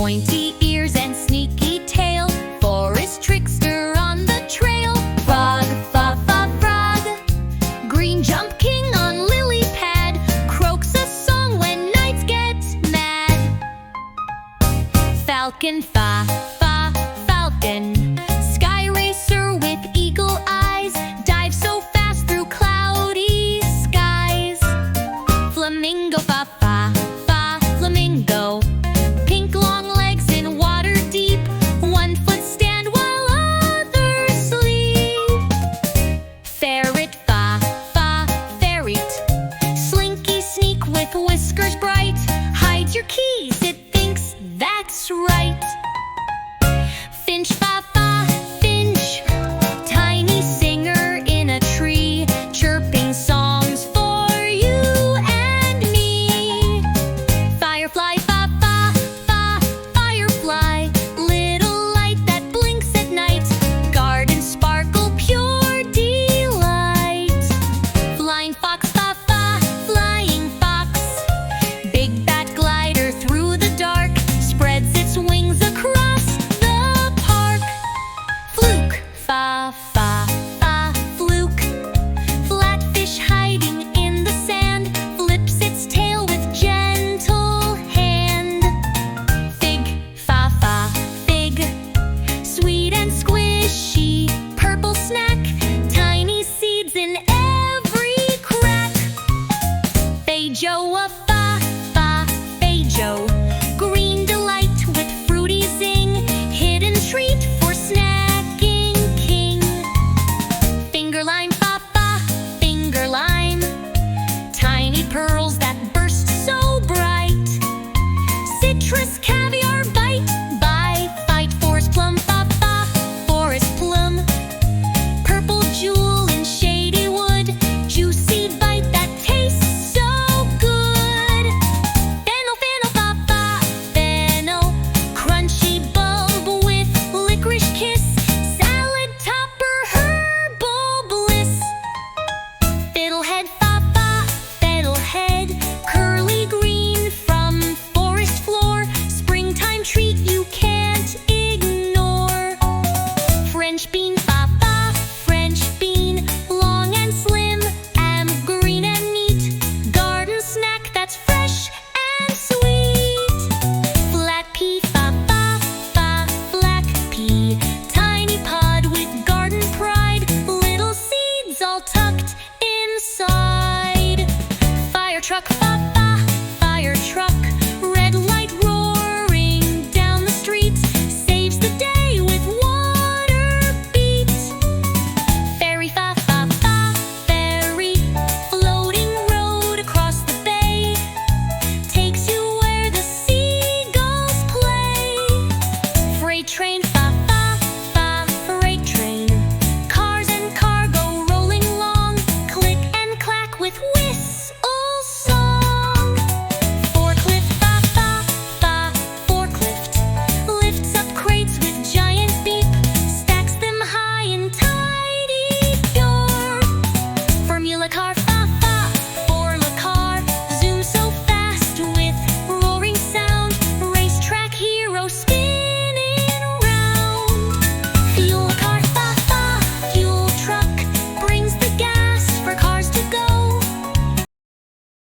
pointy ears and sneaky tail, forest trickster on the trail. Frog, fa fa frog, green jump king on lily pad, croaks a song when nights get mad. Falcon, fa fa falcon, sky racer with eagle eyes, dive so fast through cloudy skies. Flamingo, fa fa fa flamingo, pink long legs in water deep, one foot stand while others sleep. Ferret, fa fa ferret, slinky sneak with whiskers bright, hide your keys, it thinks that's right. Finch, fa fa finch, tiny singer in a tree, chirping songs for you and me. Firefly, fa fa fa firefly, little light that blinks at night, garden sparkle pure delight. Flying fox, fa fa flying fox, big bat glider through the dark, spreads its wings across the park. Fluke, fa fa fa fluke, flatfish hiding in the sand, flips its tail with gentle hand. Fig, fa fa fig, sweet and squishy, purple snack, tiny seeds in every crack. Feijoa, fa fa Feijo, green delight with fruity zing, hidden treat for snacking king. Finger lime, fa fa finger lime, tiny pearls that burst so bright. Citrus caviar bite by fight, forest plum, fa fa forest plum, purple jewel in shady wood, juicy bite that tastes so good. Fennel, fennel, fa fa fennel, crunchy bulb with licorice kiss, salad topper, herbal bliss. Fiddlehead, fa fa fiddlehead, curly green from forest floor, springtime treat you can't ignore. French bean, fa fa French bean, long and slim, and green and neat, garden snack that's fresh and sweet. Flat pea, fa fa fa black pea, tiny pod with garden pride, little seeds all tucked inside. Fire truck, fa